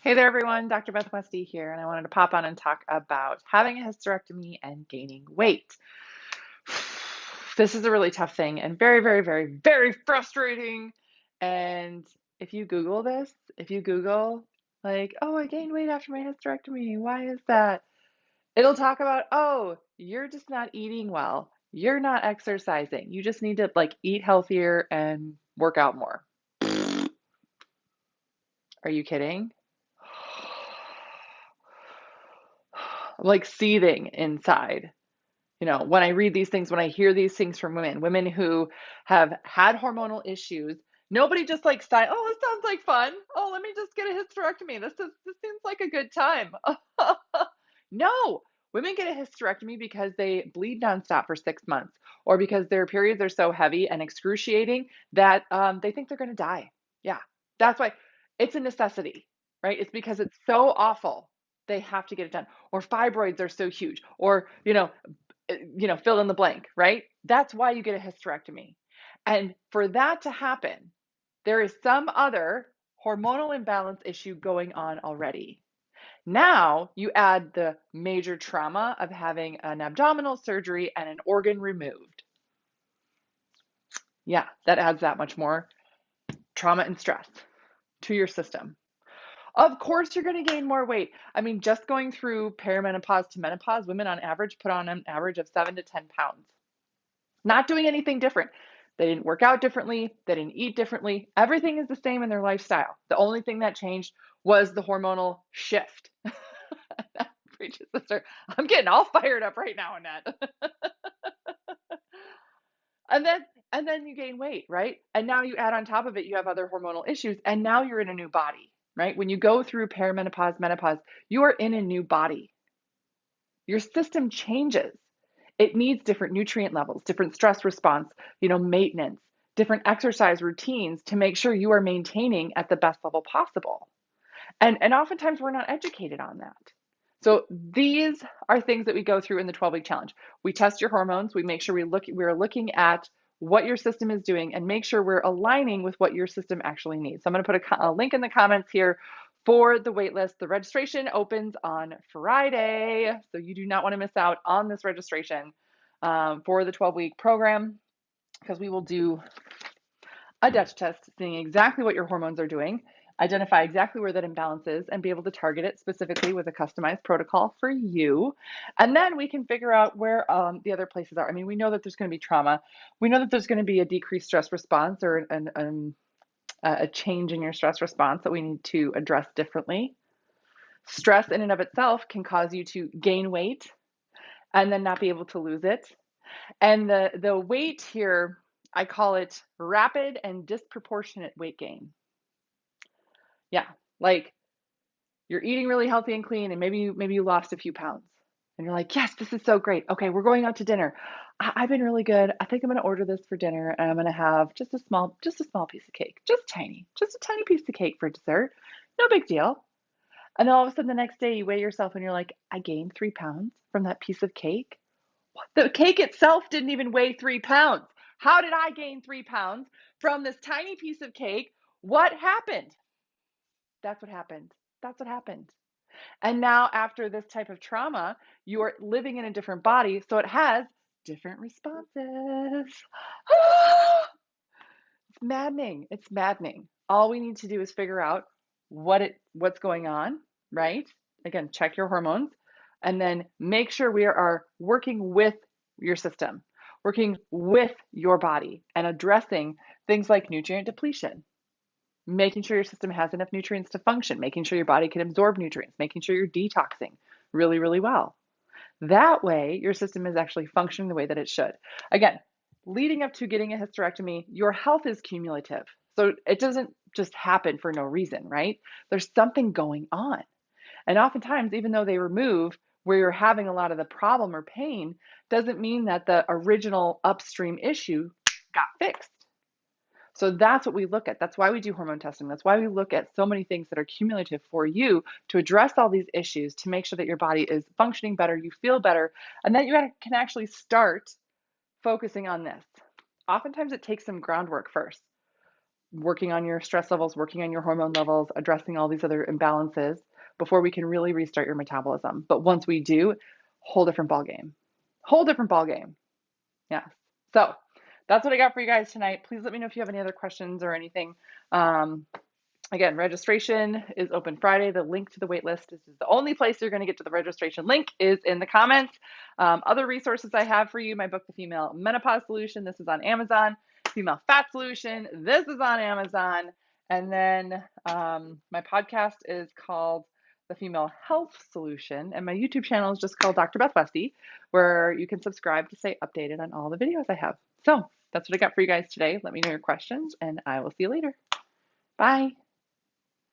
Hey there, everyone. Dr. Beth Westie here, and I wanted to pop on and talk about having a hysterectomy and gaining weight. This is a really tough thing and very, very, very, very frustrating. And if you Google this, if you Google, like, oh, I gained weight after my hysterectomy, why is that? It'll talk about, oh, you're just not eating well. You're not exercising. You just need to like eat healthier and work out more. Are you kidding? I'm like seething inside. When I read these things, when I hear these things from women who have had hormonal issues, nobody just like sigh, oh, this sounds like fun. Oh, let me just get a hysterectomy. This seems like a good time. No, women get a hysterectomy because they bleed nonstop for 6 months, or because their periods are so heavy and excruciating that they think they're going to die. Yeah, that's why it's a necessity, right? It's because it's so awful. They have to get it done. Or fibroids are so huge, or, fill in the blank, right? That's why you get a hysterectomy. And for that to happen, there is some other hormonal imbalance issue going on already. Now you add the major trauma of having an abdominal surgery and an organ removed. Yeah, that adds that much more trauma and stress to your system. Of course, you're going to gain more weight. I mean, just going through perimenopause to menopause, women on average put on an average of 7 to 10 pounds. Not doing anything different. They didn't work out differently. They didn't eat differently. Everything is the same in their lifestyle. The only thing that changed was the hormonal shift. Preach it, sister. I'm getting all fired up right now, Annette. and then and then you gain weight, right? And now you add on top of it, you have other hormonal issues, and now you're in a new body, right? When you go through perimenopause, menopause, you are in a new body. Your system changes. It needs different nutrient levels, different stress response, maintenance, different exercise routines to make sure you are maintaining at the best level possible. And oftentimes we're not educated on that. So these are things that we go through in the 12-week challenge. We test your hormones. We make sure we're looking at what your system is doing and make sure we're aligning with what your system actually needs. So I'm going to put a link in the comments here for the waitlist. The registration opens on Friday, so you do not want to miss out on this registration for the 12-week program, because we will do a Dutch test seeing exactly what your hormones are doing, identify exactly where that imbalance is, and be able to target it specifically with a customized protocol for you. And then we can figure out where the other places are. I mean, we know that there's going to be trauma. We know that there's going to be a decreased stress response, or a change in your stress response that we need to address differently. Stress in and of itself can cause you to gain weight and then not be able to lose it. And the weight here, I call it rapid and disproportionate weight gain. Yeah, like you're eating really healthy and clean, and maybe you lost a few pounds, and you're like, yes, this is so great. Okay, we're going out to dinner. I've been really good. I think I'm going to order this for dinner, and I'm going to have just a small piece of cake, just a tiny piece of cake for dessert. No big deal. And then all of a sudden the next day you weigh yourself and you're like, I gained 3 pounds from that piece of cake. The cake itself didn't even weigh 3 pounds. How did I gain 3 pounds from this tiny piece of cake? What happened? That's what happened. That's what happened. And now, after this type of trauma, you are living in a different body, so it has different responses. It's maddening. It's maddening. All we need to do is figure out what's going on, right? Again, check your hormones, and then make sure we are working with your system, working with your body, and addressing things like nutrient depletion, making sure your system has enough nutrients to function, making sure your body can absorb nutrients, making sure you're detoxing really, really well. That way, your system is actually functioning the way that it should. Again, leading up to getting a hysterectomy, your health is cumulative. So it doesn't just happen for no reason, right? There's something going on. And oftentimes, even though they remove where you're having a lot of the problem or pain, doesn't mean that the original upstream issue got fixed. So that's what we look at. That's why we do hormone testing. That's why we look at so many things that are cumulative for you to address all these issues, to make sure that your body is functioning better, you feel better, and then you can actually start focusing on this. Oftentimes it takes some groundwork first. working on your stress levels, working on your hormone levels, addressing all these other imbalances before we can really restart your metabolism. But once we do, whole different ball game. Whole different ball game. Yeah. So that's what I got for you guys tonight. Please let me know if you have any other questions or anything. Again, registration is open Friday. The link to the waitlist is the only place you're going to get to the registration link is in the comments. Other resources I have for you, my book, The Female Menopause Solution. This is on Amazon. Female Fat Solution. This is on Amazon. And then my podcast is called The Female Health Solution. And my YouTube channel is just called Dr. Beth Westie, where you can subscribe to stay updated on all the videos I have. So that's what I got for you guys today. Let me know your questions, and I will see you later. Bye.